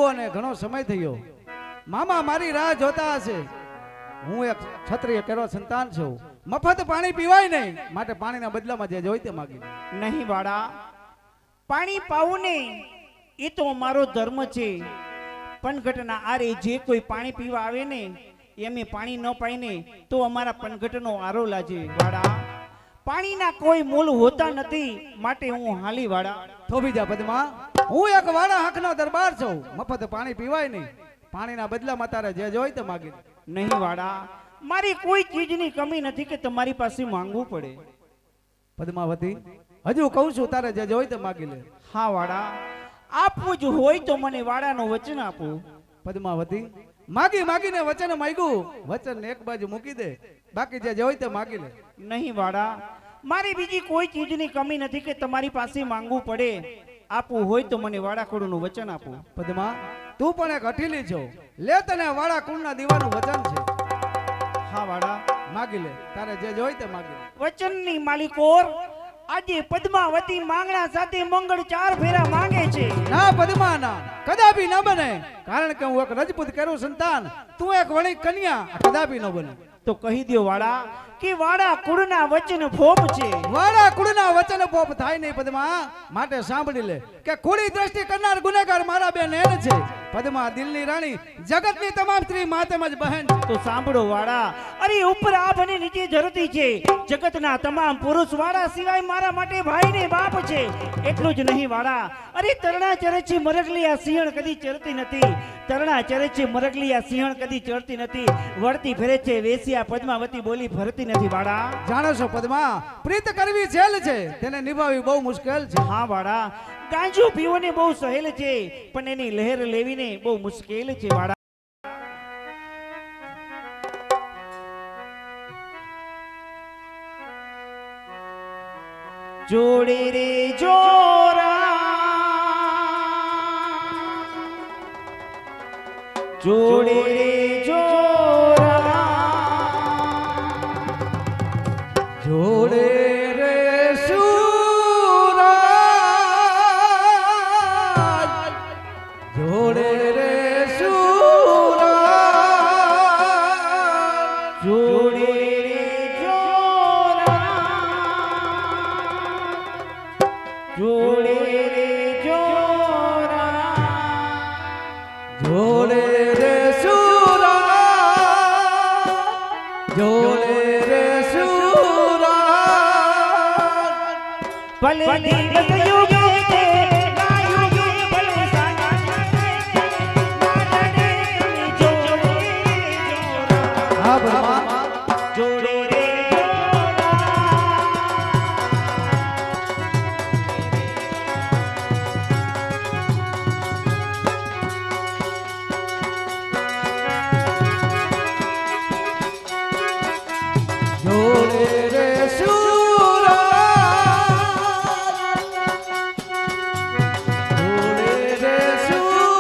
આવ્યો ને ઘણો સમય થયો. મામા મારી રાહ જોતા હશે. હું એક ક્ષત્રિય કેરો સંતાન છું. મફત પાણી પીવાય નહીં, માટે પાણીના બદલામાં જે જોઈ તે માગી. નહીં વાડા, પાણી પાવું ને એ તો અમારો ધર્મ છે. પનઘટના આરે જે કોઈ પાણી પીવા આવે ને એમે પાણી ન પાય ને તો અમારા પનઘટનો આરો લાજે. વાડા, પાણીના કોઈ મૂળ હોતા નથી, માટે હું હાલી. વાડા, થોભી જા પદ્મા. હું એક વાડા હકનો દરબાર છું. મફત પાણી પીવાય નહીં, પાણીના બદલામાં તારે જે જોઈ તે માગી. નહીં વાડા, મારી કોઈ ચીજની કમી નથી કે તમારી પાસે માંગવું પડે. પદ્માવતી, હજુ કહું છું, તારે જે જોઈ તે માગી લે. હા વાડા, આપવું જ હોય તો મને વાડાનું વચન આપો. પદ્માવતી, માગી માગીને વચન માંગ્યું, વચન એક બાજુ મૂકી દે, બાકી જે જોઈ તે માગી લે. નહીં વાડા, મારી બીજી કોઈ ચીજની કમી નથી કે તમારી પાસે માંગવું પડે. આપવું હોય તો મને વાડા કુળનું વચન આપો. પદ્મા, તું પણ એક હઠીલી છો. લે, તને વાડા કુળના દીવાનું વચન છે. હા વાડા, માગી લે, તારે જે જોઈ તે માગી લે. વચનની માલિકોર, આજે પદ્માવતી માંગણા સાથે મંગળ 4 ફેરા માંગે છે. ના પદ્મા, ના, કદાપી ન બને. કારણ કે હું એક રજપૂત કેરું સંતાન, તું એક વણી કન્યા, કદાપી ન બને. તો કહી દો વાડા કે વાડા કુળના વચન ફોપ છે. વાડા કુળના વચન ફોપ થાય નહીં પદ્મા, માટે સાંભળી લે કે કુળી દ્રષ્ટિ કરનાર ગુનેગાર મારા બે નેણ છે. પદ્મા દિલની રાણી, જગતની તમામ સ્ત્રી માતેમ જ બહેન. તો સાંભળો વાડા, અરે ઉપર આભ અને નીચે ધરતી છે. જગતના તમામ પુરુષ વાડા સિવાય મારા માટે ભાઈ ને બાપ છે. એટલું જ નહીં વાડા, અરે તરણા ચરચી મરગલી આ સિંહણ કદી ચરતી નથી. તરણા ચરચી મરગલી આ સિંહણ કદી ચરતી નથી. વળતી ફેરે છે વેસિયા પદ્માવતી બોલી ફરતી નથી. વાડા, જાણો છો પદ્મા, પ્રીત કરવી જેલ છે, તેને નિભાવવી બહુ મુશ્કેલ છે. હા વાડા, ગાંજો પીવોને બહુ સહેલ છે, પણ એની લહેર લેવીને બહુ મુશ્કેલ છે. વાડા, જોડે રે જોરા, જોડે રે જોરા, જોડે રે સુરાજ, જોડે રે સુરાજ, જોડે રે જોરા, જોડે રે જોરા, જોડે રે સુરાજ, જોડે રે સુરાજ. ભલે દિવસ યુગે છે, ના યુગે ભલે સાંજ છે, ના લડે જોડે રે જોરા. હા પદ્મા, જોડે રે જોરા, જોડે રે સુરાજ, જોડે રે સુરાજ.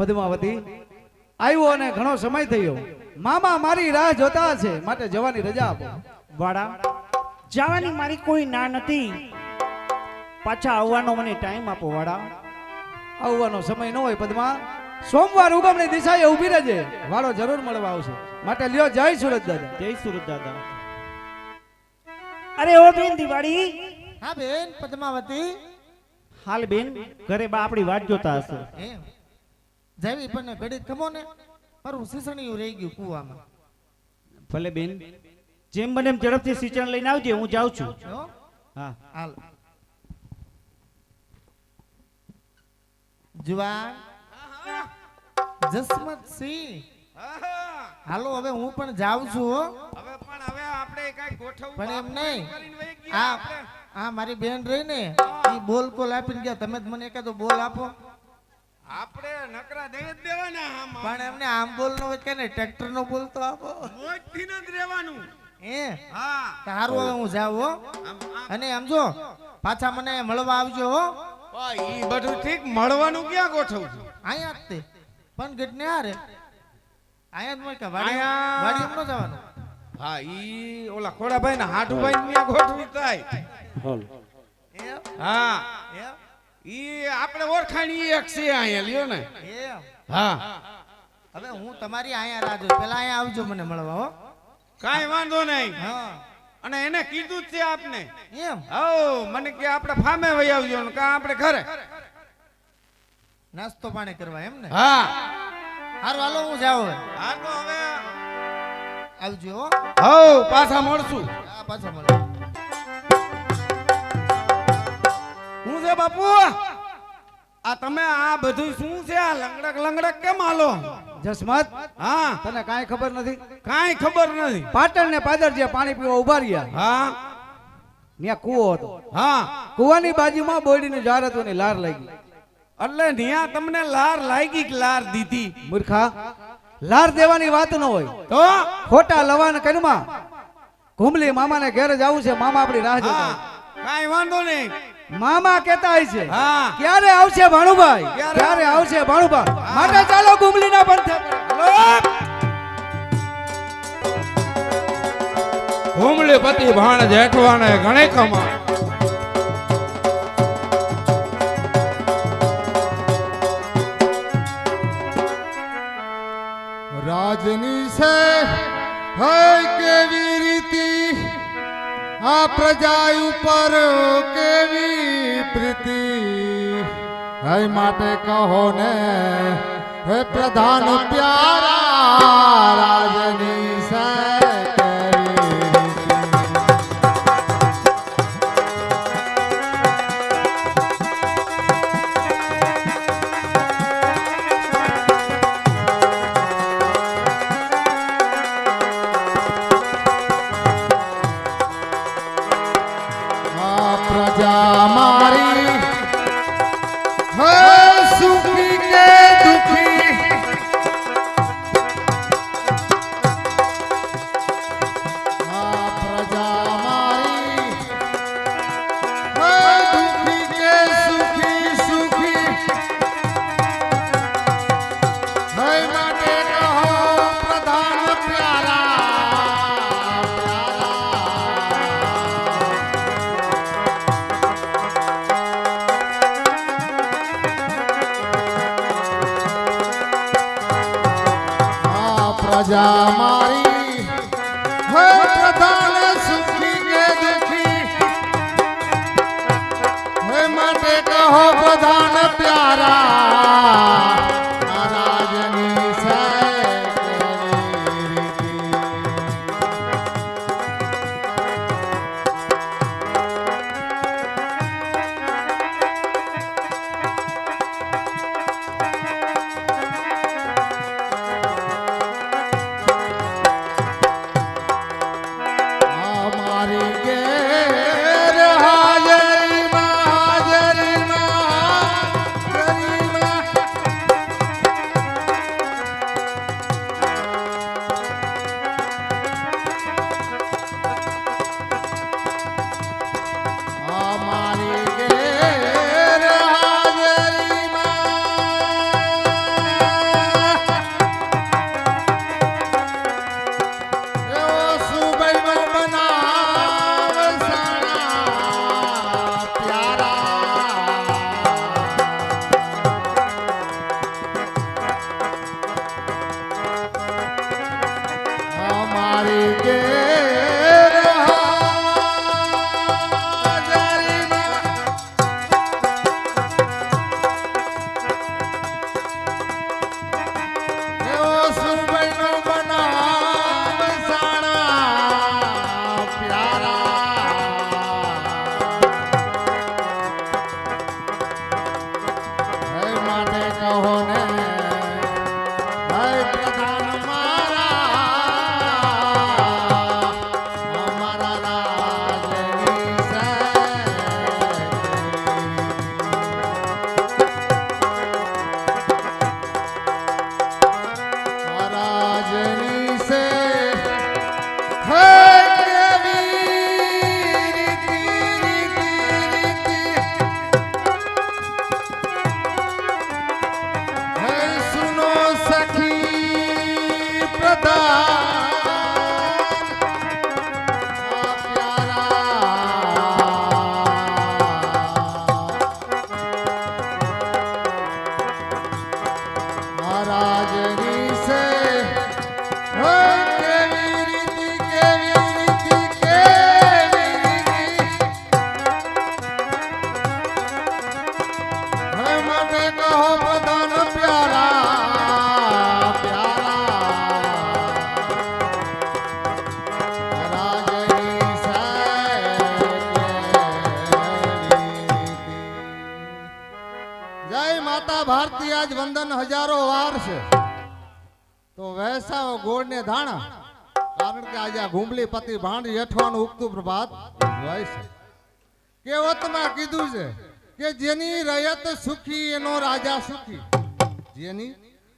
પદ્માવતી આવ્યો અને ઘણો સમય થયો. મામા મારી રાહ જોતા છે, માટે જવાની રજા આપો. વાડા, જવાની મારી કોઈ ના નથી, પાછા આવવાનો મને ટાઈમ આપો વાડા. આવવાનો સમય ન હોય પદ્મા. સોમવાર ઉગમની દિશાએ ઊભી રહેજે, વાળો જરૂર મળવા આવશે. માટે લ્યો, જય સુરત દાદા. જય સુરત દાદા. અરે ઓ બેન દિવાળી. હા બેન પદ્માવતી. હાલ બેન, ઘરે બા આપણી વાટ જોતા હશે. એમ જાવી પણ ઘડી ખમો ને, મારું સિસણિયું રહી ગયું કુવામાં. ભલે બેન, જેમ બને એમ ઝડપથી સિંચન લઈને આવજે, હું જાઉં છું. હો? હા. હાલ જુવાન જસમત સિંહ, હાલો હવે હું પણ જાઉં છું હો. હવે આપણે કઈ ગોઠવવું પણ એમ નહીં, કરીને વહી ગયા આ આપણે. આ મારી બેન રહી ને, ઈ બોલ કોલ આપીને ગયા. તમે જ મને એકાદો બોલ આપો. આપણે નકરા દઈ જ દેવાના આમ પણ એમને આમ બોલ નો હોય કે ને, ટ્રેક્ટર નો બોલ તો આપો. મોજથી જ રહેવાનું. એ હા સારું, હવે હું જાઉં હો. આમ અને સમજો પાછા મને મળવા આવજો હો. ઈ બધું ઠીક, મળવાનું ક્યાં ગોઠવું છું? અહીંયા જ તે પણ ગેટ ને હારે અહીંયા જ હોય કે અહીંયા. વાડી ન જવાનું. હા, ઈ ઓલા ખોડાભાઈ ને હાટુભાઈ ને ત્યાં ગોઠવી થાય. એમ હા, એમ ઈ આપણે ઓળખાણી એક છે અહીંયા, લ્યો ને. એમ હા, હવે હું તમારી અહીંયા રાહ જોઉં. પેલા અહીંયા આવજો મને મળવા હો. કાંઈ વાંધો નહીં. હા અને એને કીધું જ છે આપને. એમ હો, મને કે આપણે ફામે વહી આવજો ને કા આપણે ઘરે. નાસ્તો પાણી કરવા એમ ને. હા હારું હાલો હું જાઉં હવે. હા, તો હવે આવજો હો. હો પાછા મળશું. આ પાછા મળે. શું છે બાપુ? આ તમે આ બધું શું છે? આ લંગડક લંગડક કેમ હાલો? જસમત, હા, તને કાંઈ ખબર નથી? કાંઈ ખબર નથી. પાટણ ને પાદર જે પાણી પીવા ઉભા રહ્યા, હા ત્યાં કૂવો હતો. હા, કૂવાની બાજુમાં બોયડીનું ઝાડ હતું, એની લાર લાગી. એટલે ન્યા તમને લાર લાગી કે લાર દીધી? મૂર્ખા, લાર દેવાની વાત ન હોય, તો ખોટા લવાન કરમાં ઘુમલી મામાને ઘેર જવું છે. મામા આપણી રાહ જોતા હા, હોય. કાંઈ વાંધો નહીં. મામા કહેતા હોય છે, હા, ક્યારે આવશે ભાણુભાઈ, ક્યારે ક્યારે આવશે ભાણુભાઈ. માટે ચાલો ઘુમલીના પંથે. ઘુમલી પતિ ભાણ જેઠવાને ઘણે કમા. રાજની છે હોય કેવી રીતિ, આ પ્રજા ઉપર કેવી પ્રીતિ, હે માટે કહો ને હે પ્રધાન પ્યારા, રાજની છે કેવી રીતિ. આ પ્રજા મારી હે સુખી કે દુખી, આ પ્રજા મારી હે દુખી કે સુખી સુખી, હે માટે કહો પ્રધાન પ્યારા, પ્રજા મારી હે પ્રધાન સુખી કે દુખી, હે માટે કહો પ્રધાન પ્યારા, આ રાજની છે કેવી રીતિ. અમારી ઘેર હાજરીમાં હાજરીમાં માતા ભારતી આજ વંદન હજારો વાર છે તો વૈસાઓ ગોળ ને ધાણા કારણ કે આજે આ ઘુંબલી પતિ ભાંડ હેઠવાનું ઉગતું પ્રભાત હોય છે કહેવતમાં કીધું છે કે જેની રયત સુખી એનો રાજા સુખી જેની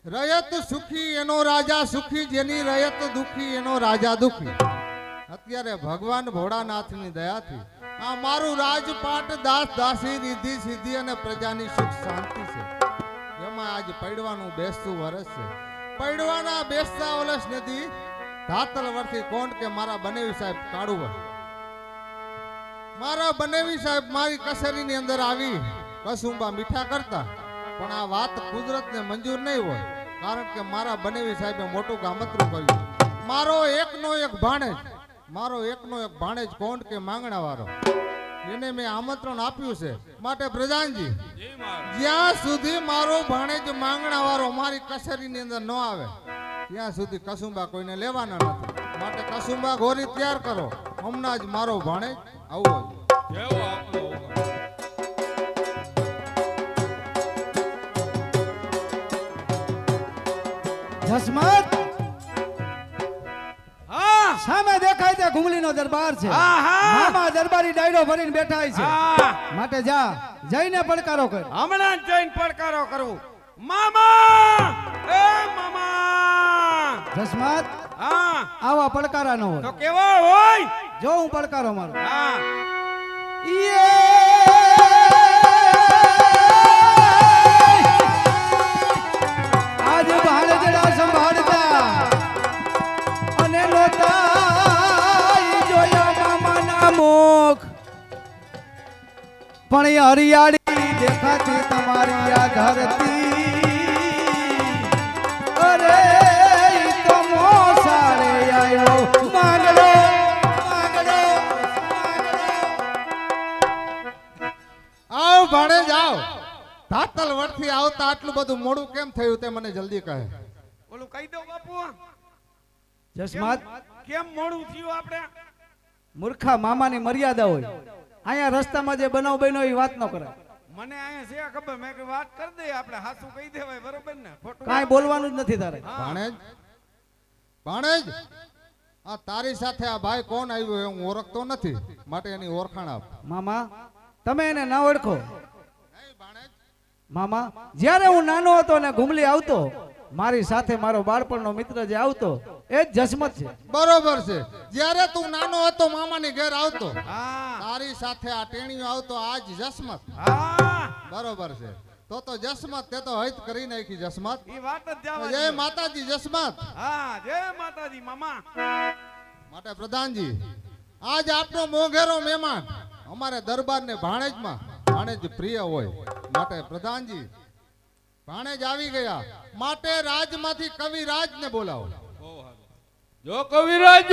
રયત સુખી એનો રાજા સુખી જેની રયત દુખી એનો રાજા દુખી અત્યારે ભગવાન ભોળાનાથની દયાથી આ મારું રાજપાટ દાસ દાસી રીધિ સિદ્ધિ અને પ્રજાની સુખ શાંતિ છે એમાં આજ પડવાનું બેસતું વરસ છે પડવાના બેસતા ઓલસ નદી ધાતલ વર્ષી કોણ કે મારા બનેવી સાહેબ કાળું મારા બનેવી સાહેબ મારી કસેરીની અંદર આવી કસુંબા મીઠા કરતા પણ આ વાત કુદરતને મંજૂર નહીં હોય કારણ કે મારા બનેવી સાહેબે મોટું ગામતરું કર્યું મારો એકનો એક ભાણેજ કોણ કે માંગણા વાળો એને મેં આમંત્રણ આપ્યું છે માટે પ્રધાનજી જ્યાં સુધી મારો ભાણેજ માંગણા વાળો મારી કસેરીની અંદર ન આવે ત્યાં સુધી કસુંબા કોઈને લેવાના નથી માટે કસુંબા ગોરી તૈયાર કરો હમણાં જ મારો ભાણેજ આવો જસમત હા સામે દેખાય છે ઘુમલીનો દરબાર છે હા, હા. મામા દરબારી ડાયરો ભરીને બેઠા છે હા માટે જા જઈને પડકારો કર હમણાં જ જઈને પડકારો કરું મામા એ મામા જસમત હા આવા પડકારા ન તો હોય કેવો હોય જો હું પડકારો મારું હા આજ ભાણેજડા સંભાળતા અને લોતા જોયા મામાના મુખ પણ એ હરિયાળી દેખાતી તમારી આ ધરતી અરે ઈ તો મોસાળે આવ્યો માંગડો આવ ભાણેજ આવ ધાતલ વર્ષથી આવતા આટલું બધું મોડું કેમ થયું તે મને જલ્દી કહે ઓલું કહી દો બાપુ જસમત કેમ મોડું થયું આપણે મૂર્ખા મામાની મર્યાદા હોય અહીંયા રસ્તામાં જે બનાવ બન્યો એ વાત ન કરાય મને અહીંયા છે ખબર મેં કે વાત કરી દે આપણે હાસું કહી દેવાય બરોબર ને ખોટું કાંઈ બોલવાનું જ નથી તારે હા. ભાણેજ આ તારી સાથે આ ભાઈ કોણ આવ્યો એ હું ઓળખતો નથી માટે એની ઓળખાણ આપ મામા તમે એને ના ઓળખો મામા જ્યારે હું નાનો હતો ને ઘુમલી આવતો મારી સાથે મારો બાળપણનો મિત્ર જે આવતો એ જ જસમત છે બરોબર છે જ્યારે તું નાનો હતો મામાની ઘેર આવતો હા તારી સાથે આ ટેણીઓ આવતો આજ જસમત હા બરોબર છે તો જસમત તે તો હૈત કરી નાખી જસમત ઈ વાત જ જવા જય દો. માતાજી જસમત હા જય માતાજી મામા માટે પ્રધાનજી આજ આપનો મોઘેરો મહેમાન અમારે દરબારને ભાણેજ પ્રિય હોય માટે પ્રધાનજી ભાણેજ આવી ગયા માટે રાજમાંથી કવિરાજને બોલાવો જો કવિરાજ